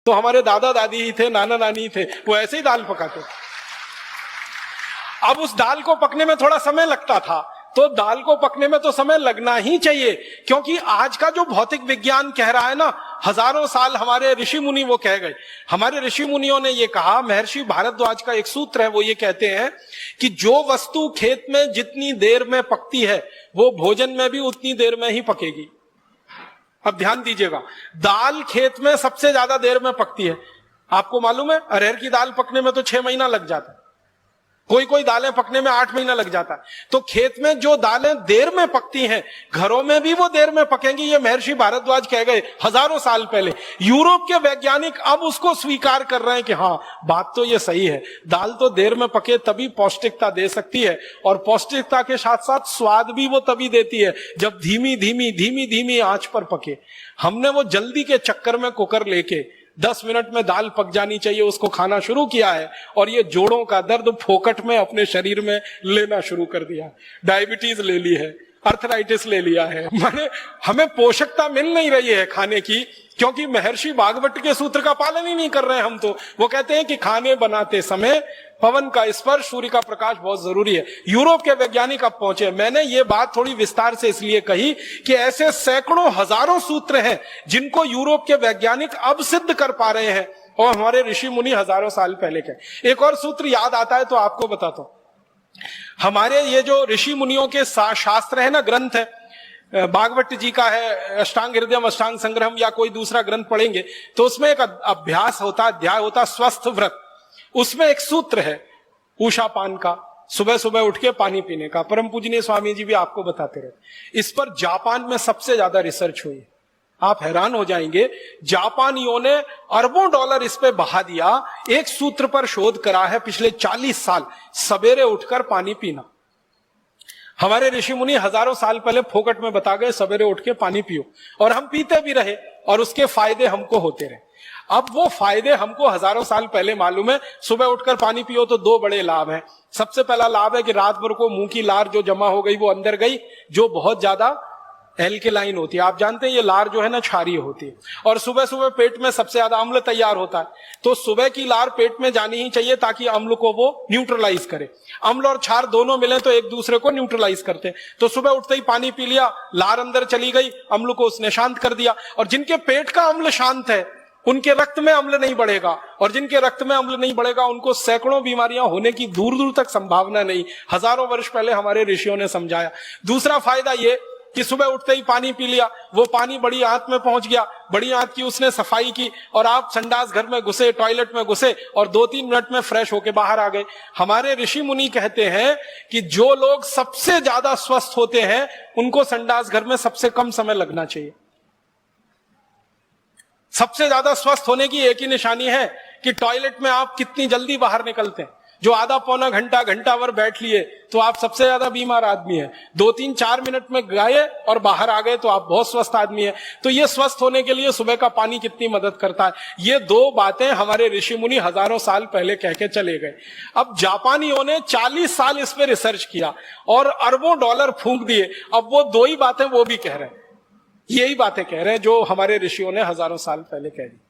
तो हमारे दादा दादी ही थे, नाना नानी थे, वो ऐसे ही दाल पकाते थे। अब उस दाल को पकने में थोड़ा समय लगता था, तो दाल को पकने में तो समय लगना ही चाहिए, क्योंकि आज का जो भौतिक विज्ञान कह रहा है ना, हजारों साल हमारे ऋषि मुनि वो कह गए। हमारे ऋषि मुनियों ने ये कहा, महर्षि भारद्वाज का एक सूत्र है, वो ये कहते हैं कि जो वस्तु खेत में जितनी देर में पकती है वो भोजन में भी उतनी देर में ही पकेगी। अब ध्यान दीजिएगा, दाल खेत में सबसे ज्यादा देर में पकती है। आपको मालूम है अरहर की दाल पकने में तो 6 महीना लग जाता है, कोई कोई दालें पकने में 8 महीना लग जाता है। तो खेत में जो दालें देर में पकती हैं, घरों में भी वो देर में पकेंगी, ये महर्षि भारद्वाज कह गए हजारों साल पहले। यूरोप के वैज्ञानिक अब उसको स्वीकार कर रहे हैं कि हाँ, बात तो ये सही है, दाल तो देर में पके तभी पौष्टिकता दे सकती है, और पौष्टिकता के साथ साथ स्वाद भी वो तभी देती है जब धीमी धीमी धीमी धीमी आंच पर पके। हमने वो जल्दी के चक्कर में कुकर लेके 10 मिनट में दाल पक जानी चाहिए उसको खाना शुरू किया है, और ये जोड़ों का दर्द फोकट में अपने शरीर में लेना शुरू कर दिया। डायबिटीज ले ली है, अर्थराइटिस ले लिया है, माने हमें पोषकता मिल नहीं रही है खाने की, क्योंकि महर्षि भागवत के सूत्र का पालन ही नहीं कर रहे हैं हम। तो वो कहते हैं कि खाने बनाते समय पवन का स्पर्श, सूर्य का प्रकाश बहुत जरूरी है। यूरोप के वैज्ञानिक अब पहुंचे। मैंने ये बात थोड़ी विस्तार से इसलिए कही कि ऐसे सैकड़ों हजारों सूत्र हैं जिनको यूरोप के वैज्ञानिक अब सिद्ध कर पा रहे हैं, और हमारे ऋषि मुनि हजारों साल पहले के। एक और सूत्र याद आता है तो आपको बताता हूं। हमारे ये जो ऋषि मुनियों के शास्त्र है ना, ग्रंथ है, भागवत जी का है अष्टांग हृदयम, अष्टांग संग्रहम, या कोई दूसरा ग्रंथ पढ़ेंगे तो उसमें एक अभ्यास होता, अध्याय होता स्वस्थ व्रत। उसमें एक सूत्र है उषा पान का, सुबह सुबह उठ के पानी पीने का। परम पूजनीय स्वामी जी भी आपको बताते रहे। इस पर जापान में सबसे ज्यादा रिसर्च हुई। आप हैरान हो जाएंगे, जापानियों ने अरबों डॉलर इस पे बहा दिया। एक सूत्र पर शोध करा है पिछले 40 साल, सवेरे उठकर पानी पीना। हमारे ऋषि मुनि हजारों साल पहले फोकट में बता गए सवेरे उठ के पानी पियो, और हम पीते भी रहे और उसके फायदे हमको होते रहे। अब वो फायदे हमको हजारों साल पहले मालूम है। सुबह उठकर पानी पियो तो 2 बड़े लाभ हैं। सबसे पहला लाभ है कि रात भर को मुंह की लार जो जमा हो गई वो अंदर गई, जो बहुत ज्यादा एल्केलाइन होती है। आप जानते हैं ये लार जो है ना क्षारीय होती है, और सुबह सुबह पेट में सबसे ज्यादा अम्ल तैयार होता है। तो सुबह की लार पेट में जानी ही चाहिए ताकि अम्ल को वो न्यूट्रलाइज करे। अम्ल और क्षार दोनों मिले तो एक दूसरे को न्यूट्रलाइज करते हैं। तो सुबह उठते ही पानी पी लिया, लार अंदर चली गई, अम्ल को उसने शांत कर दिया। और जिनके पेट का अम्ल शांत है उनके रक्त में अम्ल नहीं बढ़ेगा, और जिनके रक्त में अम्ल नहीं बढ़ेगा उनको सैकड़ों बीमारियां होने की दूर दूर तक संभावना नहीं। हजारों वर्ष पहले हमारे ऋषियों ने समझाया। दूसरा फायदा ये कि सुबह उठते ही पानी पी लिया, वो पानी बड़ी आंत में पहुंच गया, बड़ी आंत की उसने सफाई की, और आप संडास घर में घुसे, टॉयलेट में घुसे, और 2-3 मिनट में फ्रेश होके बाहर आ गए। हमारे ऋषि मुनि कहते हैं कि जो लोग सबसे ज्यादा स्वस्थ होते हैं उनको संडास घर में सबसे कम समय लगना चाहिए। सबसे ज्यादा स्वस्थ होने की एक ही निशानी है कि टॉयलेट में आप कितनी जल्दी बाहर निकलते हैं। जो आधा पौना घंटा घंटा भर बैठ लिए तो आप सबसे ज्यादा बीमार आदमी है। 2-3-4 मिनट में गए और बाहर आ गए तो आप बहुत स्वस्थ आदमी है। तो ये स्वस्थ होने के लिए सुबह का पानी कितनी मदद करता है, ये 2 बातें हमारे ऋषि मुनि हजारों साल पहले कह के चले गए। अब जापानियों ने 40 साल इस पे रिसर्च किया और अरबों डॉलर फूंक दिए। अब वो 2 ही बातें वो भी कह रहे हैं, यही बातें कह रहे हैं जो हमारे ऋषियों ने हजारों साल पहले कह दी।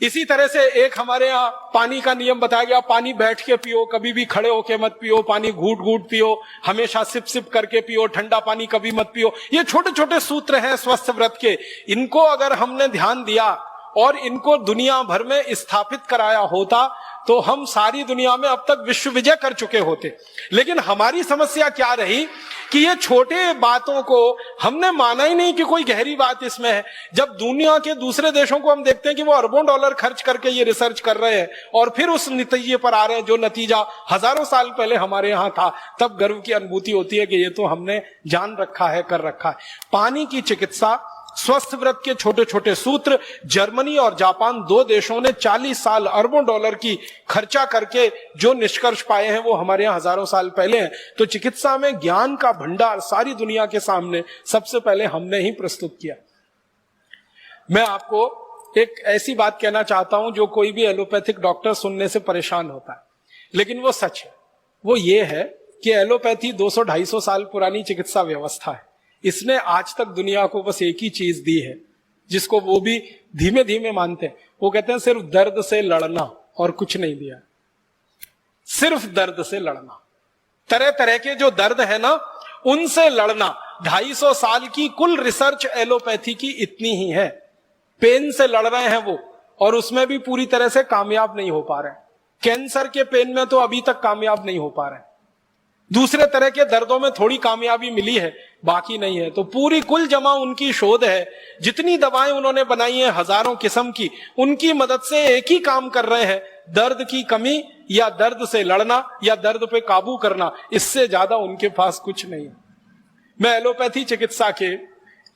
इसी तरह से एक हमारे यहाँ पानी का नियम बताया गया, पानी बैठ के पियो, कभी भी खड़े होके मत पियो, पानी घूट घूट पियो, हमेशा सिप सिप करके पियो, ठंडा पानी कभी मत पियो। ये छोटे छोटे सूत्र हैं स्वस्थ व्रत के। इनको अगर हमने ध्यान दिया और इनको दुनिया भर में स्थापित कराया होता तो हम सारी दुनिया में अब तक विश्व विजय कर चुके होते। लेकिन हमारी समस्या क्या रही कि ये छोटे बातों को हमने माना ही नहीं कि कोई गहरी बात इसमें है। जब दुनिया के दूसरे देशों को हम देखते हैं कि वो अरबों डॉलर खर्च करके ये रिसर्च कर रहे हैं और फिर उस नतीजे पर आ रहे हैं जो नतीजा हजारों साल पहले हमारे यहाँ था, तब गर्व की अनुभूति होती है कि ये तो हमने जान रखा है, कर रखा है। पानी की चिकित्सा, स्वस्थ व्रत के छोटे छोटे सूत्र, जर्मनी और जापान 2 देशों ने 40 साल अरबों डॉलर की खर्चा करके जो निष्कर्ष पाए हैं वो हमारे यहाँ हजारों साल पहले हैं। तो चिकित्सा में ज्ञान का भंडार सारी दुनिया के सामने सबसे पहले हमने ही प्रस्तुत किया। मैं आपको एक ऐसी बात कहना चाहता हूं जो कोई भी एलोपैथिक डॉक्टर सुनने से परेशान होता है, लेकिन वो सच है। वो ये है कि एलोपैथी 200-250 साल पुरानी चिकित्सा व्यवस्था है। इसने आज तक दुनिया को बस एक ही चीज दी है जिसको वो भी धीमे धीमे मानते हैं, वो कहते हैं सिर्फ दर्द से लड़ना और कुछ नहीं दिया, सिर्फ दर्द से लड़ना। तरह तरह के जो दर्द है ना, उनसे लड़ना। 250 साल की कुल रिसर्च एलोपैथी की इतनी ही है। पेन से लड़ रहे हैं वो, और उसमें भी पूरी तरह से कामयाब नहीं हो पा रहे हैं। कैंसर के पेन में तो अभी तक कामयाब नहीं हो पा रहे हैं। दूसरे तरह के दर्दों में थोड़ी कामयाबी मिली है, बाकी नहीं है। तो पूरी कुल जमा उनकी शोध है। जितनी दवाएं उन्होंने बनाई हैं हजारों किस्म की, उनकी मदद से एक ही काम कर रहे हैं, दर्द की कमी या दर्द से लड़ना या दर्द पे काबू करना। इससे ज्यादा उनके पास कुछ नहीं है। मैं एलोपैथी चिकित्सा के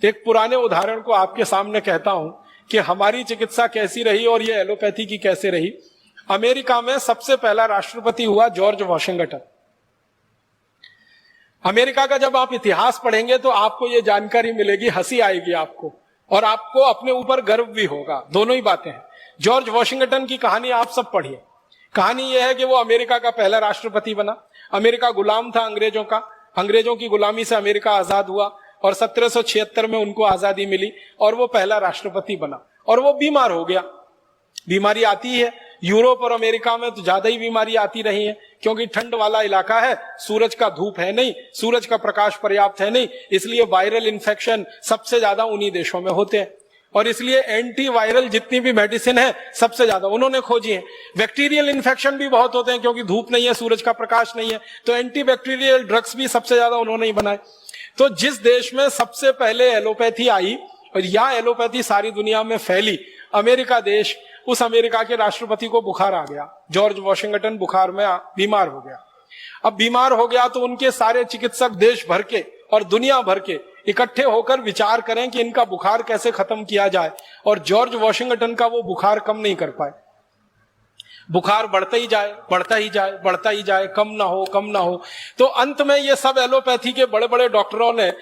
एक पुराने उदाहरण को आपके सामने कहता हूं कि हमारी चिकित्सा कैसी रही और ये एलोपैथी की कैसे रही। अमेरिका में सबसे पहला राष्ट्रपति हुआ जॉर्ज वॉशिंगटन। अमेरिका का जब आप इतिहास पढ़ेंगे तो आपको यह जानकारी मिलेगी, हंसी आएगी आपको और आपको अपने ऊपर गर्व भी होगा। दोनों ही बातें हैं। जॉर्ज वॉशिंगटन की कहानी आप सब पढ़िए। कहानी यह है कि वो अमेरिका का पहला राष्ट्रपति बना। अमेरिका गुलाम था अंग्रेजों का, अंग्रेजों की गुलामी से अमेरिका आजाद हुआ और 1776 में उनको आजादी मिली और वो पहला राष्ट्रपति बना। और वो बीमार हो गया। बीमारी आती है, यूरोप और अमेरिका में तो ज्यादा ही बीमारी आती रही है, क्योंकि ठंड वाला इलाका है, सूरज का धूप है नहीं, सूरज का प्रकाश पर्याप्त है नहीं, इसलिए वायरल इन्फेक्शन सबसे ज्यादा उन्हीं देशों में होते हैं। और इसलिए एंटी वायरल जितनी भी मेडिसिन है सबसे ज्यादा उन्होंने खोजी है। बैक्टीरियल इन्फेक्शन भी बहुत होते हैं, क्योंकि धूप नहीं है, सूरज का प्रकाश नहीं है, तो एंटी बैक्टीरियल ड्रग्स भी सबसे ज्यादा उन्होंने ही बनाए। तो जिस देश में सबसे पहले एलोपैथी आई और या एलोपैथी सारी दुनिया में फैली, अमेरिका देश, उस अमेरिका के राष्ट्रपति को बुखार आ गया। जॉर्ज वॉशिंगटन बुखार में बीमार हो गया। अब बीमार हो गया तो उनके सारे चिकित्सक देश भर के और दुनिया भर के इकट्ठे होकर विचार करें कि इनका बुखार कैसे खत्म किया जाए। और जॉर्ज वॉशिंगटन का वो बुखार कम नहीं कर पाए। बुखार बढ़ता ही जाए, बढ़ता ही जाए, बढ़ता ही जाए, कम ना हो, कम ना हो। तो अंत में ये सब एलोपैथी के बड़े बड़े डॉक्टरों ने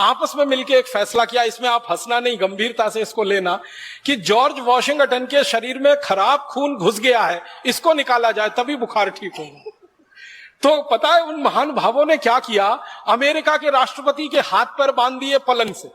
आपस में मिलकर एक फैसला किया, इसमें आप हंसना नहीं, गंभीरता से इसको लेना, कि जॉर्ज वॉशिंगटन के शरीर में खराब खून घुस गया है, इसको निकाला जाए तभी बुखार ठीक होगा। तो पता है उन महान भावों ने क्या किया? अमेरिका के राष्ट्रपति के हाथ पैर बांध दिए पलंग से,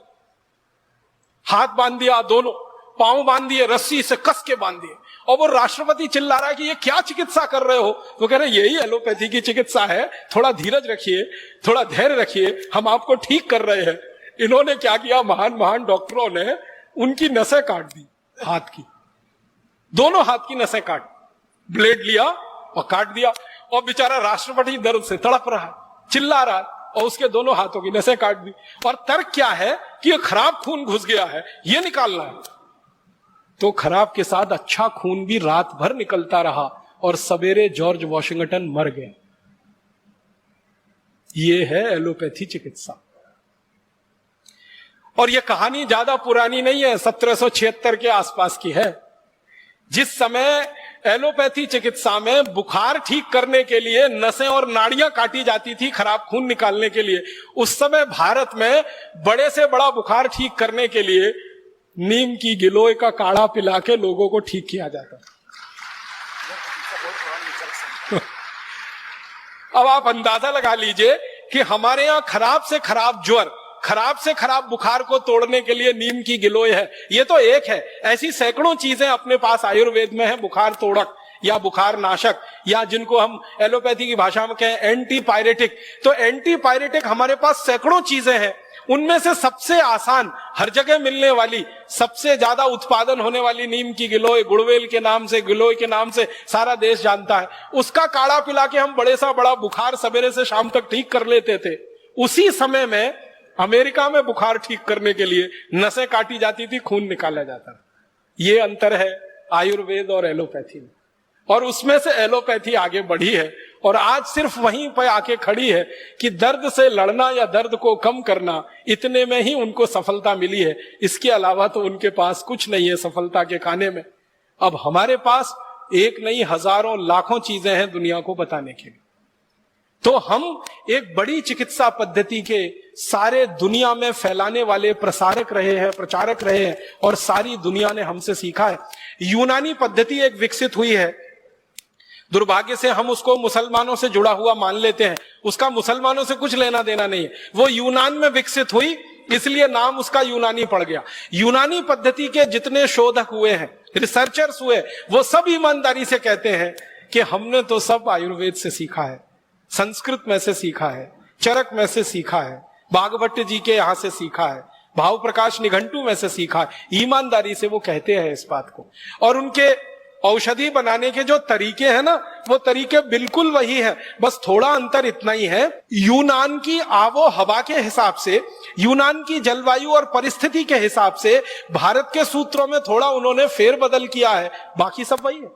हाथ बांध दिया, दोनों पांव बांध दिए, रस्सी से कस के बांध दिए। और वो राष्ट्रपति चिल्ला रहा है कि ये क्या चिकित्सा कर रहे हो? तो कह रहे यही एलोपैथी की चिकित्सा है, थोड़ा धीरज रखिए, थोड़ा धैर्य रखिए, हम आपको ठीक कर रहे हैं। इन्होंने क्या किया? महान महान डॉक्टरों ने उनकी नसें काट दी, हाथ की, दोनों हाथ की नसें काट, ब्लेड लिया और काट दिया। और बेचारा राष्ट्रपति दर्द से तड़प रहा है, चिल्ला रहा है, और उसके दोनों हाथों की नसें काट दी। और तर्क क्या है कि ये खराब खून घुस गया है, ये निकालना है। तो खराब के साथ अच्छा खून भी रात भर निकलता रहा और सवेरे जॉर्ज वॉशिंगटन मर गए। ये है एलोपैथी चिकित्सा। और यह कहानी ज्यादा पुरानी नहीं है, 1776 के आसपास की है। जिस समय एलोपैथी चिकित्सा में बुखार ठीक करने के लिए नसें और नाड़ियां काटी जाती थी खराब खून निकालने के लिए, उस समय भारत में बड़े से बड़ा बुखार ठीक करने के लिए नीम की गिलोय का काढ़ा पिला के लोगों को ठीक किया जाता। अब आप अंदाजा लगा लीजिए कि हमारे यहां खराब से खराब ज्वर, खराब से खराब बुखार को तोड़ने के लिए नीम की गिलोय है। ये तो एक है, ऐसी सैकड़ों चीजें अपने पास आयुर्वेद में है, बुखार तोड़क या बुखार नाशक, या जिनको हम एलोपैथी की भाषा में कहें एंटीपायरेटिक। तो एंटीपायरेटिक हमारे पास सैकड़ों चीजें हैं। उनमें से सबसे आसान, हर जगह मिलने वाली, सबसे ज्यादा उत्पादन होने वाली नीम की गिलोय, गुड़वेल के नाम से, गिलोय के नाम से सारा देश जानता है। उसका काढ़ा पिला के हम बड़े सा बड़ा बुखार सवेरे से शाम तक ठीक कर लेते थे। उसी समय में अमेरिका में बुखार ठीक करने के लिए नसें काटी जाती थी, खून निकाला जाता था। ये अंतर है आयुर्वेद और एलोपैथी में। और उसमें से एलोपैथी आगे बढ़ी है और आज सिर्फ वहीं पर आके खड़ी है कि दर्द से लड़ना या दर्द को कम करना, इतने में ही उनको सफलता मिली है। इसके अलावा तो उनके पास कुछ नहीं है सफलता के खाने में। अब हमारे पास एक नहीं, हजारों लाखों चीजें हैं दुनिया को बताने के लिए। तो हम एक बड़ी चिकित्सा पद्धति के सारे दुनिया में फैलाने वाले प्रसारक रहे हैं, प्रचारक रहे हैं, और सारी दुनिया ने हमसे सीखा है। यूनानी पद्धति एक विकसित हुई है, दुर्भाग्य से हम उसको मुसलमानों से जुड़ा हुआ मान लेते हैं। उसका मुसलमानों से कुछ लेना देना नहीं है। वो यूनान में विकसित हुई, इसलिए नाम उसका यूनानी पड़ गया। यूनानी पद्धति के जितने शोधक हुए हैं रिसर्चर्स हुए, वो सब ईमानदारी से कहते हैं कि हमने तो सब आयुर्वेद से सीखा है, संस्कृत में से सीखा है, चरक में से सीखा है, भागवत जी के यहां से सीखा है, भाव प्रकाश निघंटू में से सीखा है। ईमानदारी से वो कहते हैं इस बात को। और उनके औषधि बनाने के जो तरीके हैं ना, वो तरीके बिल्कुल वही है, बस थोड़ा अंतर इतना ही है, यूनान की आवो हवा के हिसाब से, यूनान की जलवायु और परिस्थिति के हिसाब से भारत के सूत्रों में थोड़ा उन्होंने फेरबदल किया है, बाकी सब वही है।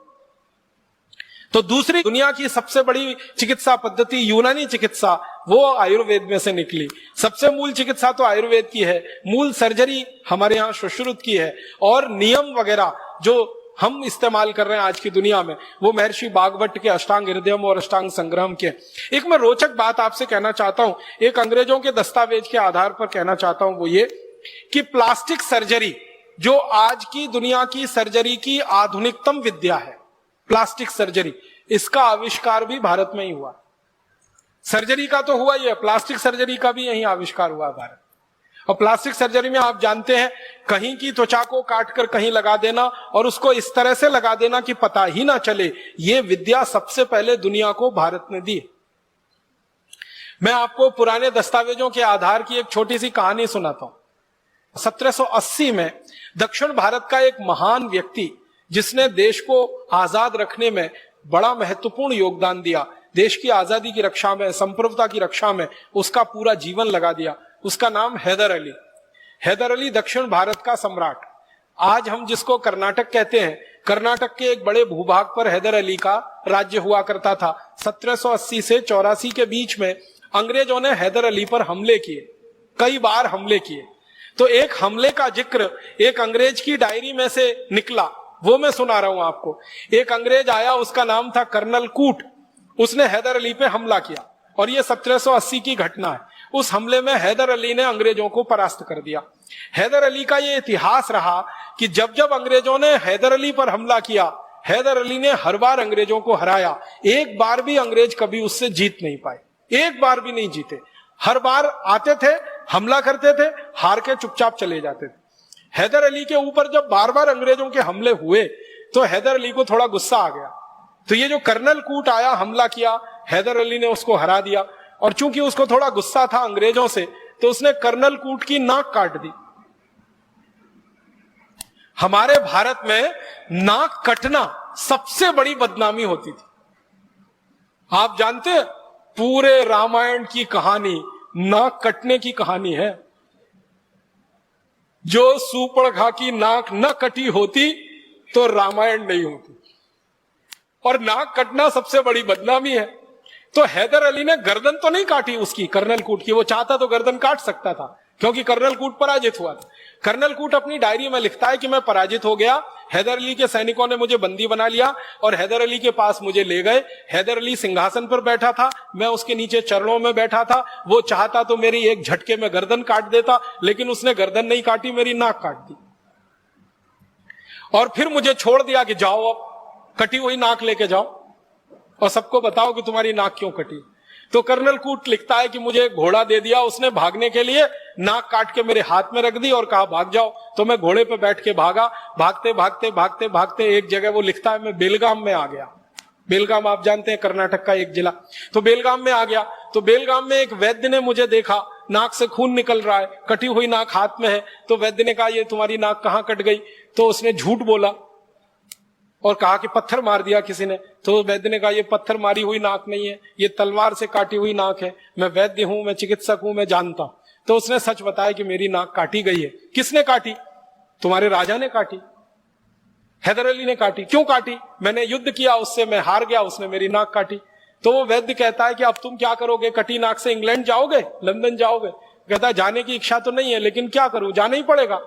तो दूसरी दुनिया की सबसे बड़ी चिकित्सा पद्धति यूनानी चिकित्सा, वो आयुर्वेद में से निकली। सबसे मूल चिकित्सा तो आयुर्वेद की है, मूल सर्जरी हमारे यहां सुश्रुत की है, और नियम वगैरह जो हम इस्तेमाल कर रहे हैं आज की दुनिया में, वो महर्षि भागवत के अष्टांग हृदयम और अष्टांग संग्रहम के। एक मैं रोचक बात आपसे कहना चाहता हूं, एक अंग्रेजों के दस्तावेज के आधार पर कहना चाहता हूं, वो ये कि प्लास्टिक सर्जरी जो आज की दुनिया की सर्जरी की आधुनिकतम विद्या है, प्लास्टिक सर्जरी, इसका आविष्कार भी भारत में ही हुआ। सर्जरी का तो हुआ ही है, प्लास्टिक सर्जरी का भी यही आविष्कार हुआ भारत। और प्लास्टिक सर्जरी में आप जानते हैं, कहीं की त्वचा को काटकर कहीं लगा देना और उसको इस तरह से लगा देना कि पता ही ना चले, ये विद्या सबसे पहले दुनिया को भारत ने दी। मैं आपको पुराने दस्तावेजों के आधार की एक छोटी सी कहानी सुनाता हूं। 1780 में दक्षिण भारत का एक महान व्यक्ति, जिसने देश को आजाद रखने में बड़ा महत्वपूर्ण योगदान दिया, देश की आजादी की रक्षा में, संप्रभुता की रक्षा में उसका पूरा जीवन लगा दिया, उसका नाम हैदर अली। हैदर अली दक्षिण भारत का सम्राट। आज हम जिसको कर्नाटक कहते हैं, कर्नाटक के एक बड़े भूभाग पर हैदर अली का राज्य हुआ करता था। 1780 से 84 के बीच में अंग्रेजों ने हैदर अली पर हमले किए, कई बार हमले किए। तो एक हमले का जिक्र एक अंग्रेज की डायरी में से निकला, वो मैं सुना रहा हूं आपको। एक अंग्रेज आया, उसका नाम था कर्नल कूट, उसने हैदर अली पे हमला किया, और ये 1780 की घटना है। उस हमले में हैदर अली ने अंग्रेजों को परास्त कर दिया। हैदर अली का ये इतिहास रहा कि जब जब अंग्रेजों ने हैदर अली पर हमला किया, हैदर अली ने हर बार अंग्रेजों को हराया। एक बार भी अंग्रेज कभी उससे जीत नहीं पाए, एक बार भी नहीं जीते। हर बार आते थे, हमला करते थे, हार के चुपचाप चले जाते थे। हैदर अली के ऊपर जब बार बार अंग्रेजों के हमले हुए तो हैदर अली को थोड़ा गुस्सा आ गया। तो ये जो कर्नल कूट आया, हमला किया, हैदर अली ने उसको हरा दिया, और चूंकि उसको थोड़ा गुस्सा था अंग्रेजों से, तो उसने कर्नल कूट की नाक काट दी। हमारे भारत में नाक कटना सबसे बड़ी बदनामी होती थी। आप जानते हैं, पूरे रामायण की कहानी नाक कटने की कहानी है। जो सूपड़घा की नाक न कटी होती तो रामायण नहीं होती, और नाक कटना सबसे बड़ी बदनामी है। तो हैदर अली ने गर्दन तो नहीं काटी उसकी, कर्नल कूट की, वो चाहता तो गर्दन काट सकता था, क्योंकि कर्नल कूट पराजित हुआ था। कर्नल कूट अपनी डायरी में लिखता है कि मैं पराजित हो गया, हैदर अली के सैनिकों ने मुझे बंदी बना लिया और हैदर अली के पास मुझे ले गए। हैदर अली सिंहासन पर बैठा था, मैं उसके नीचे चरणों में बैठा था। वो चाहता तो मेरी एक झटके में गर्दन काट देता, लेकिन उसने गर्दन नहीं काटी, मेरी नाक काट दी, और फिर मुझे छोड़ दिया कि जाओ, अब कटी हुई नाक लेके जाओ और सबको बताओ कि तुम्हारी नाक क्यों कटी। तो कर्नल कूट लिखता है कि मुझे घोड़ा दे दिया उसने भागने के लिए, नाक काट के मेरे हाथ में रख दी और कहा भाग जाओ। तो मैं घोड़े पे बैठ के भागा, भागते भागते भागते भागते एक जगह, वो लिखता है, मैं बेलगाम में आ गया। बेलगाम आप जानते हैं, कर्नाटक का एक जिला। तो बेलगाम में आ गया, तो बेलगाम में एक वैद्य ने मुझे देखा, नाक से खून निकल रहा है, कटी हुई नाक हाथ में है। तो वैद्य ने कहा, ये तुम्हारी नाक कहां कट गई? तो उसने झूठ बोला और कहा कि पत्थर मार दिया किसी ने। तो वैद्य ने कहा, ये पत्थर मारी हुई नाक नहीं है, ये तलवार से काटी हुई नाक है, मैं वैद्य हूं, मैं चिकित्सक हूं, मैं जानता हूं। तो उसने सच बताया कि मेरी नाक काटी गई है। किसने काटी? तुम्हारे राजा ने काटी, हैदर अली ने काटी। क्यों काटी? मैंने युद्ध किया उससे, मैं हार गया, उसने मेरी नाक काटी। तो वो वैद्य कहता है कि अब तुम क्या करोगे? कटी नाक से इंग्लैंड जाओगे, लंदन जाओगे? कहता है, जाने की इच्छा तो नहीं है, लेकिन क्या करूं, जाना ही पड़ेगा।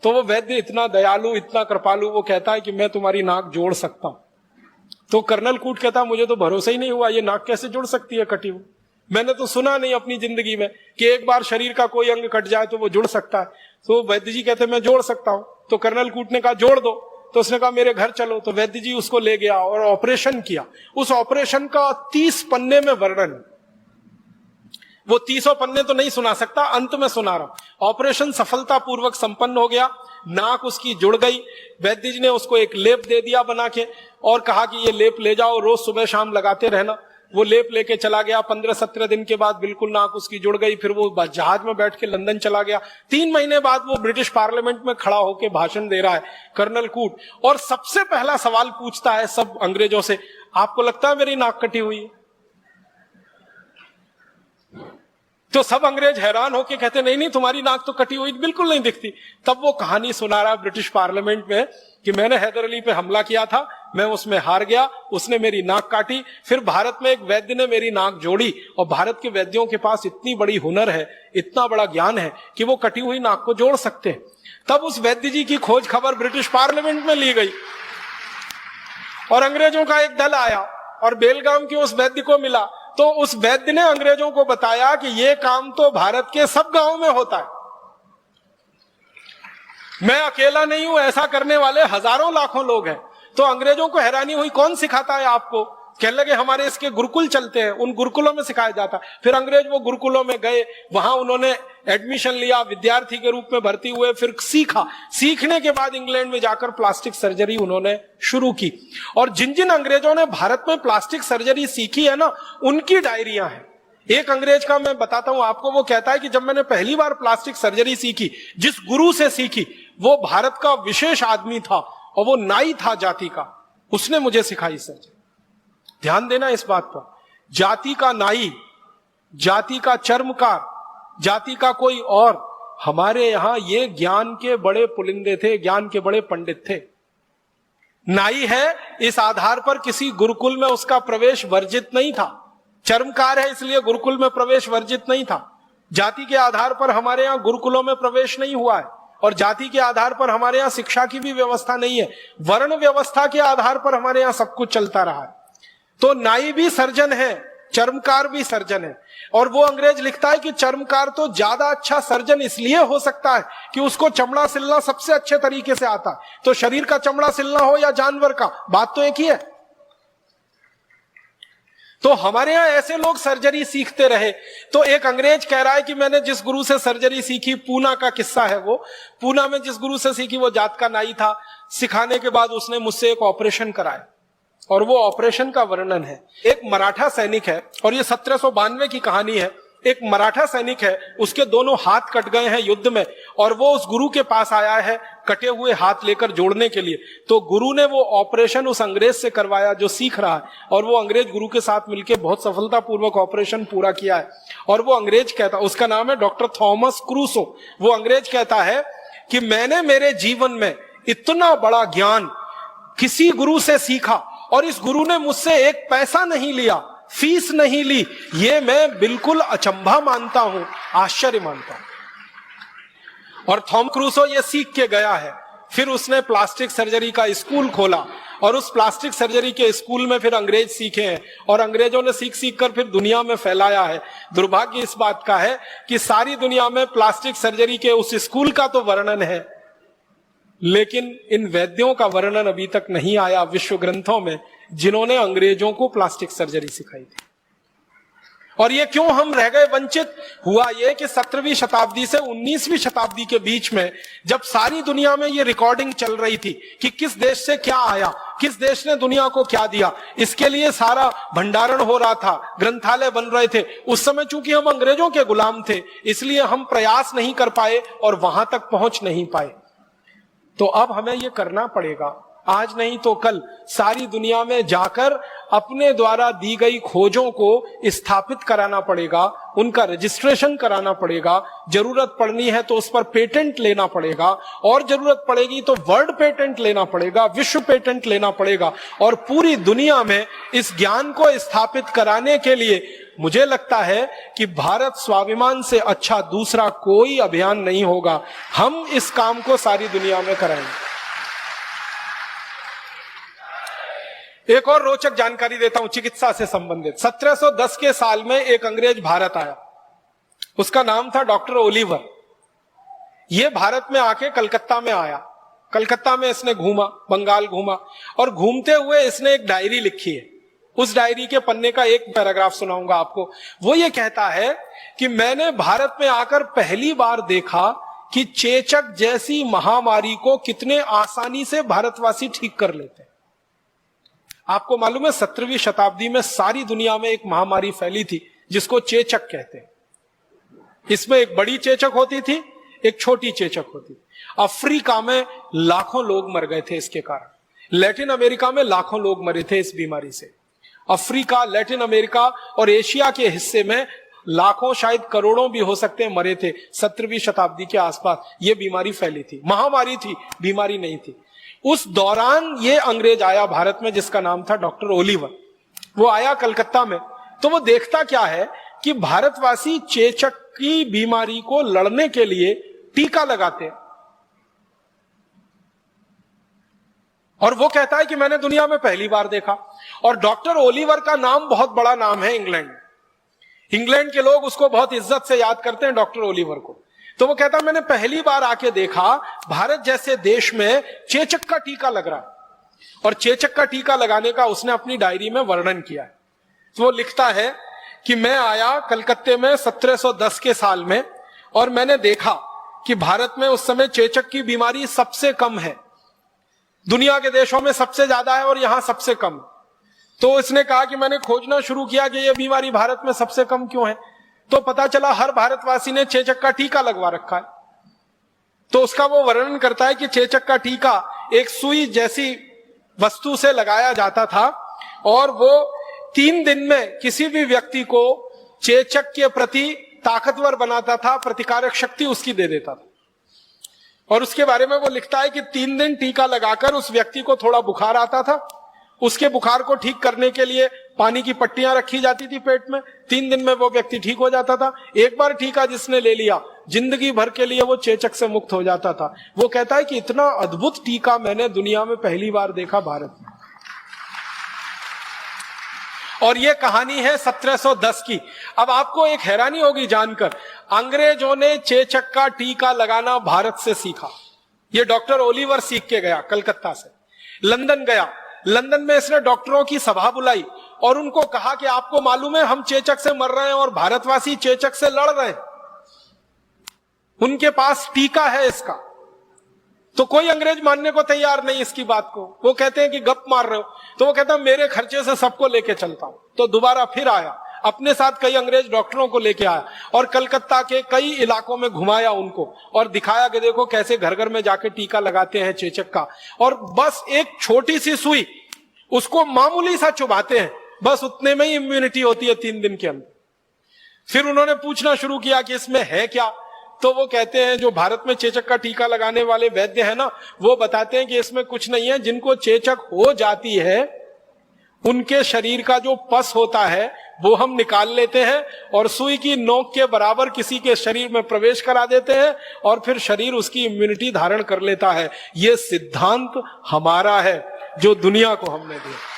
तो वो वैद्य इतना दयालु, इतना कृपालु, वो कहता है कि मैं तुम्हारी नाक जोड़ सकता हूं। तो कर्नल कूट कहता है, मुझे तो भरोसा ही नहीं हुआ, ये नाक कैसे जुड़ सकती है कटी हुई? मैंने तो सुना नहीं अपनी जिंदगी में कि एक बार शरीर का कोई अंग कट जाए तो वो जुड़ सकता है। तो वैद्य जी कहते हैं, मैं जोड़ सकता हूं। तो कर्नल कूट ने कहा, जोड़ दो। तो उसने कहा, मेरे घर चलो। तो वैद्य जी उसको ले गया और ऑपरेशन किया। उस ऑपरेशन का 30 पन्ने में वर्णन, वो 30 पन्ने तो नहीं सुना सकता, अंत में सुना रहा हूं। ऑपरेशन सफलतापूर्वक संपन्न हो गया। नाक उसकी जुड़ गई। वैद्य जी ने उसको एक लेप दे दिया बना के और कहा कि ये लेप ले जाओ, रोज सुबह शाम लगाते रहना। वो लेप लेके चला गया। 15-17 दिन के बाद बिल्कुल नाक उसकी जुड़ गई। फिर वो जहाज में बैठ के लंदन चला गया। 3 महीने बाद वो ब्रिटिश पार्लियामेंट में खड़ा होकर भाषण दे रहा है, कर्नल कूट, और सबसे पहला सवाल पूछता है सब अंग्रेजों से, आपको लगता है मेरी नाक कटी हुई है? तो सब अंग्रेज हैरान होके कहते नहीं नहीं, तुम्हारी नाक तो कटी हुई बिल्कुल नहीं दिखती। तब वो कहानी सुना रहा ब्रिटिश पार्लियामेंट में कि मैंने हैदर अली पे हमला किया था, मैं उसमें हार गया, उसने मेरी नाक काटी, फिर भारत में एक वैद्य ने मेरी नाक जोड़ी, और भारत के वैद्यों के पास इतनी बड़ी हुनर है, इतना बड़ा ज्ञान है कि वो कटी हुई नाक को जोड़ सकते हैं। तब उस वैद्य जी की खोज खबर ब्रिटिश पार्लियामेंट में ली गई और अंग्रेजों का एक दल आया और बेलगाम के उस वैद्य को मिला। तो उस वैद्य ने अंग्रेजों को बताया कि यह काम तो भारत के सब गांवों में होता है, मैं अकेला नहीं हूं, ऐसा करने वाले हजारों लाखों लोग हैं। तो अंग्रेजों को हैरानी हुई, कौन सिखाता है आपको? कहने लगे हमारे इसके गुरुकुल चलते हैं, उन गुरुकुलों में सिखाया जाता है। फिर अंग्रेज वो गुरुकुलों में गए, वहां उन्होंने एडमिशन लिया, विद्यार्थी के रूप में भर्ती हुए, फिर सीखा। सीखने के बाद इंग्लैंड में जाकर प्लास्टिक सर्जरी उन्होंने शुरू की। और जिन जिन अंग्रेजों ने भारत में प्लास्टिक सर्जरी सीखी है ना, उनकी डायरियां हैं। एक अंग्रेज का मैं बताता हूं आपको, वो कहता है कि जब मैंने पहली बार प्लास्टिक सर्जरी सीखी, जिस गुरु से सीखी, वो भारत का विशेष आदमी था और वो नाई था जाति का, उसने मुझे सिखाई सर्जरी। ध्यान देना इस बात पर, जाति का नाई, जाति का चर्मकार, जाति का कोई और, हमारे यहां ये ज्ञान के बड़े पुलिंदे थे, ज्ञान के बड़े पंडित थे। नाई है इस आधार पर किसी गुरुकुल में उसका प्रवेश वर्जित नहीं था, चर्मकार है इसलिए गुरुकुल में प्रवेश वर्जित नहीं था। जाति के आधार पर हमारे यहां गुरुकुलों में प्रवेश नहीं हुआ है, और जाति के आधार पर हमारे यहां शिक्षा की भी व्यवस्था नहीं है। वर्ण व्यवस्था के आधार पर हमारे यहां सब कुछ चलता रहा है। तो नाई भी सर्जन है, चर्मकार भी सर्जन है। और वो अंग्रेज लिखता है कि चर्मकार तो ज्यादा अच्छा सर्जन इसलिए हो सकता है कि उसको चमड़ा सिलना सबसे अच्छे तरीके से आता है। तो शरीर का चमड़ा सिलना हो या जानवर का, बात तो एक ही है। तो हमारे यहां ऐसे लोग सर्जरी सीखते रहे। तो एक अंग्रेज कह रहा है कि मैंने जिस गुरु से सर्जरी सीखी, पूना का किस्सा है वो, पूना में जिस गुरु से सीखी वो जात का नाई था। सिखाने के बाद उसने मुझसे एक ऑपरेशन कराया, और वो ऑपरेशन का वर्णन है। एक मराठा सैनिक है, और ये 1792 की कहानी है। एक मराठा सैनिक है, उसके दोनों हाथ कट गए हैं युद्ध में, और वो उस गुरु के पास आया है कटे हुए हाथ लेकर जोड़ने के लिए। तो गुरु ने वो ऑपरेशन उस अंग्रेज से करवाया जो सीख रहा है, और वो अंग्रेज गुरु के साथ मिलकर बहुत सफलतापूर्वक ऑपरेशन पूरा किया है। और वो अंग्रेज कहता, उसका नाम है डॉक्टर थॉमस क्रूसो। वो अंग्रेज कहता है कि मैंने मेरे जीवन में इतना बड़ा ज्ञान किसी गुरु से सीखा, और इस गुरु ने मुझसे एक पैसा नहीं लिया, फीस नहीं ली। ये मैं बिल्कुल अचंभा मानता हूं, आश्चर्य मानता हूं। और थॉम क्रूसो ये सीख के गया है। फिर उसने प्लास्टिक सर्जरी का स्कूल खोला, और उस प्लास्टिक सर्जरी के स्कूल में फिर अंग्रेज सीखे हैं, और अंग्रेजों ने सीख सीख कर फिर दुनिया में फैलाया है। दुर्भाग्य इस बात का है कि सारी दुनिया में प्लास्टिक सर्जरी के उस स्कूल का तो वर्णन है, लेकिन इन वैद्यों का वर्णन अभी तक नहीं आया विश्व ग्रंथों में, जिन्होंने अंग्रेजों को प्लास्टिक सर्जरी सिखाई थी। और ये क्यों हम रह गए वंचित? हुआ ये कि 17वीं शताब्दी से 19वीं शताब्दी के बीच में, जब सारी दुनिया में ये रिकॉर्डिंग चल रही थी कि किस देश से क्या आया, किस देश ने दुनिया को क्या दिया, इसके लिए सारा भंडारण हो रहा था, ग्रंथालय बन रहे थे। उस समय चूंकि हम अंग्रेजों के गुलाम थे, इसलिए हम प्रयास नहीं कर पाए और वहां तक पहुंच नहीं पाए। तो अब हमें यह करना पड़ेगा, आज नहीं तो कल, सारी दुनिया में जाकर अपने द्वारा दी गई खोजों को स्थापित कराना पड़ेगा, उनका रजिस्ट्रेशन कराना पड़ेगा। जरूरत पड़नी है तो उस पर पेटेंट लेना पड़ेगा, और जरूरत पड़ेगी तो वर्ल्ड पेटेंट लेना पड़ेगा, विश्व पेटेंट लेना पड़ेगा। और पूरी दुनिया में इस ज्ञान को स्थापित कराने के लिए मुझे लगता है कि भारत स्वाभिमान से अच्छा दूसरा कोई अभियान नहीं होगा। हम इस काम को सारी दुनिया में कराएंगे। एक और रोचक जानकारी देता हूं चिकित्सा से संबंधित। 1710 के साल में एक अंग्रेज भारत आया, उसका नाम था डॉक्टर ओलिवर। यह भारत में आके कलकत्ता में आया। कलकत्ता में इसने घूमा, बंगाल घूमा, और घूमते हुए इसने एक डायरी लिखी है। उस डायरी के पन्ने का एक पैराग्राफ सुनाऊंगा आपको। वो ये कहता है कि मैंने भारत में आकर पहली बार देखा कि चेचक जैसी महामारी को कितने आसानी से भारतवासी ठीक कर लेते हैं। आपको मालूम है 17वीं शताब्दी में सारी दुनिया में एक महामारी फैली थी जिसको चेचक कहते हैं। इसमें एक बड़ी चेचक होती थी, एक छोटी चेचक होती थी। अफ्रीका में लाखों लोग मर गए थे इसके कारण। लैटिन अमेरिका में लाखों लोग मरे थे इस बीमारी से। अफ्रीका, लैटिन अमेरिका और एशिया के हिस्से में लाखों, शायद करोड़ों भी हो सकते हैं, मरे थे 17वीं शताब्दी के आसपास। यह बीमारी फैली थी, महामारी थी, बीमारी नहीं थी। उस दौरान ये अंग्रेज आया भारत में जिसका नाम था डॉक्टर ओलिवर। वो आया कलकत्ता में, तो वो देखता क्या है कि भारतवासी चेचक की बीमारी को लड़ने के लिए टीका लगाते हैं। और वो कहता है कि मैंने दुनिया में पहली बार देखा। और डॉक्टर ओलिवर का नाम बहुत बड़ा नाम है इंग्लैंड में। इंग्लैंड के लोग उसको बहुत इज्जत से याद करते हैं, डॉक्टर ओलिवर को। तो वो कहता है मैंने पहली बार आके देखा भारत जैसे देश में चेचक का टीका लग रहा है। और चेचक का टीका लगाने का उसने अपनी डायरी में वर्णन किया है। तो वो लिखता है कि मैं आया कलकत्ते में 1710 के साल में, और मैंने देखा कि भारत में उस समय चेचक की बीमारी सबसे कम है, दुनिया के देशों में सबसे ज्यादा है और यहां सबसे कम। तो इसने कहा कि मैंने खोजना शुरू किया कि यह बीमारी भारत में सबसे कम क्यों है। तो पता चला हर भारतवासी ने चेचक का टीका लगवा रखा है। तो उसका वो वर्णन करता है कि चेचक का टीका एक सुई जैसी वस्तु से लगाया जाता था, और वो 3 दिन में किसी भी व्यक्ति को चेचक के प्रति ताकतवर बनाता था, प्रतिकारक शक्ति उसकी दे देता था। और उसके बारे में वो लिखता है कि 3 दिन टीका लगाकर उस व्यक्ति को थोड़ा बुखार आता था। उसके बुखार को ठीक करने के लिए पानी की पट्टियां रखी जाती थी पेट में। 3 दिन में वो व्यक्ति ठीक हो जाता था। एक बार टीका जिसने ले लिया, जिंदगी भर के लिए वो चेचक से मुक्त हो जाता था। वो कहता है कि इतना अद्भुत टीका मैंने दुनिया में पहली बार देखा भारत में। और ये कहानी है 1710 की। अब आपको एक हैरानी होगी जानकर, अंग्रेजों ने चेचक का टीका लगाना भारत से सीखा। ये डॉक्टर ओलिवर सीख के गया कलकत्ता से, लंदन गया। लंदन में इसने डॉक्टरों की सभा बुलाई और उनको कहा कि आपको मालूम है हम चेचक से मर रहे हैं और भारतवासी चेचक से लड़ रहे हैं, उनके पास टीका है इसका। तो कोई अंग्रेज मानने को तैयार नहीं इसकी बात को। वो कहते हैं कि गप मार रहे हो। तो वो कहता है मेरे खर्चे से सबको लेके चलता हूं। तो दोबारा फिर आया, अपने साथ कई अंग्रेज डॉक्टरों को लेके आया और कलकत्ता के कई इलाकों में घुमाया उनको और दिखाया कि देखो कैसे घर घर में जाके टीका लगाते हैं चेचक का। और बस एक छोटी सी सुई, उसको मामूली सा चुभाते हैं, बस उतने में ही इम्यूनिटी होती है 3 दिन के अंदर। फिर उन्होंने पूछना शुरू किया कि इसमें है क्या। तो वो कहते हैं, जो भारत में चेचक का टीका लगाने वाले वैद्य है ना, वो बताते हैं कि इसमें कुछ नहीं है। जिनको चेचक हो जाती है उनके शरीर का जो पस होता है वो हम निकाल लेते हैं और सुई की नोक के बराबर किसी के शरीर में प्रवेश करा देते हैं और फिर शरीर उसकी इम्यूनिटी धारण कर लेता है। ये सिद्धांत हमारा है जो दुनिया को हमने दिया।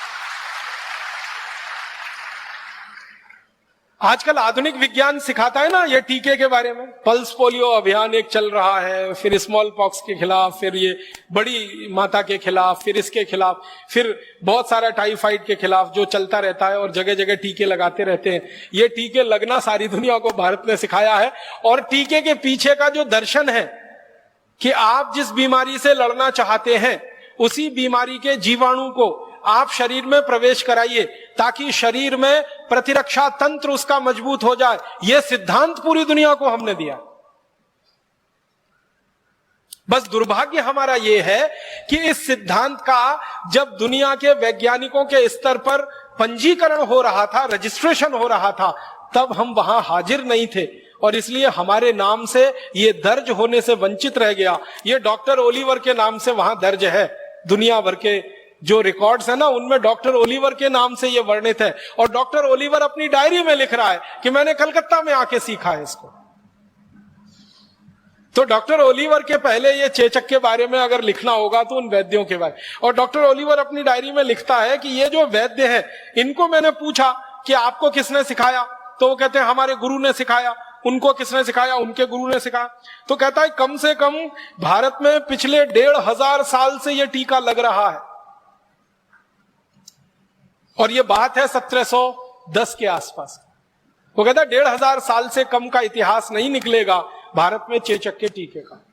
आजकल आधुनिक विज्ञान सिखाता है ना ये टीके के बारे में। पल्स पोलियो अभियान एक चल रहा है, फिर स्मॉल पॉक्स के खिलाफ, फिर ये बड़ी माता के खिलाफ, फिर इसके खिलाफ, फिर बहुत सारा टाइफाइड के खिलाफ जो चलता रहता है और जगह जगह टीके लगाते रहते हैं। ये टीके लगना सारी दुनिया को भारत ने सिखाया है। और टीके के पीछे का जो दर्शन है कि आप जिस बीमारी से लड़ना चाहते हैं उसी बीमारी के जीवाणु को आप शरीर में प्रवेश कराइए ताकि शरीर में प्रतिरक्षा तंत्र उसका मजबूत हो जाए। यह सिद्धांत पूरी दुनिया को हमने दिया। बस दुर्भाग्य हमारा यह है कि इस सिद्धांत का जब दुनिया के वैज्ञानिकों के स्तर पर पंजीकरण हो रहा था, रजिस्ट्रेशन हो रहा था, तब हम वहां हाजिर नहीं थे और इसलिए हमारे नाम से यह दर्ज होने से वंचित रह गया। यह डॉक्टर ओलिवर के नाम से वहां दर्ज है। दुनिया भर के जो रिकॉर्ड्स है ना उनमें डॉक्टर ओलिवर के नाम से यह वर्णित है। और डॉक्टर ओलिवर अपनी डायरी में लिख रहा है कि मैंने कलकत्ता में आके सीखा है इसको। तो डॉक्टर ओलिवर के पहले ये चेचक के बारे में अगर लिखना होगा तो उन वैद्यों के बारे। और डॉक्टर ओलिवर अपनी डायरी में लिखता है कि ये जो वैद्य है इनको मैंने पूछा कि आपको किसने सिखाया, तो वो कहते हैं हमारे गुरु ने सिखाया। उनको किसने सिखाया, उनके गुरु ने सिखाया। तो कहता है कम से कम भारत में पिछले 1500 साल से यह टीका लग रहा है। और यह बात है 1710 के आसपास। वो कहता है 1500 साल से कम का इतिहास नहीं निकलेगा भारत में चेचक के टीके का।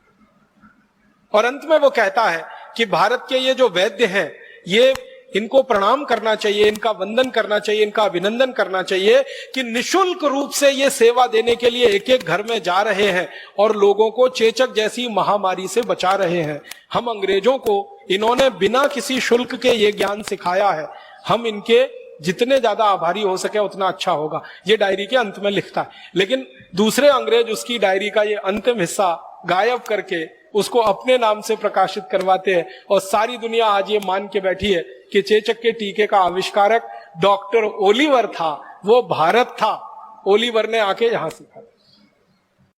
और अंत में वो कहता है कि भारत के ये जो वैद्य हैं, ये इनको प्रणाम करना चाहिए, इनका वंदन करना चाहिए, इनका अभिनंदन करना चाहिए कि निशुल्क रूप से ये सेवा देने के लिए एक एक घर में जा रहे हैं और लोगों को चेचक जैसी महामारी से बचा रहे हैं। हम अंग्रेजों को इन्होंने बिना किसी शुल्क के ये ज्ञान सिखाया है, हम इनके जितने ज्यादा आभारी हो सके उतना अच्छा होगा, ये डायरी के अंत में लिखता है। लेकिन दूसरे अंग्रेज उसकी डायरी का ये अंतिम हिस्सा गायब करके उसको अपने नाम से प्रकाशित करवाते हैं और सारी दुनिया आज ये मान के बैठी है कि चेचक के टीके का आविष्कारक डॉक्टर ओलिवर था, वो भारत था, ओलिवर ने आके यहां सिखाया।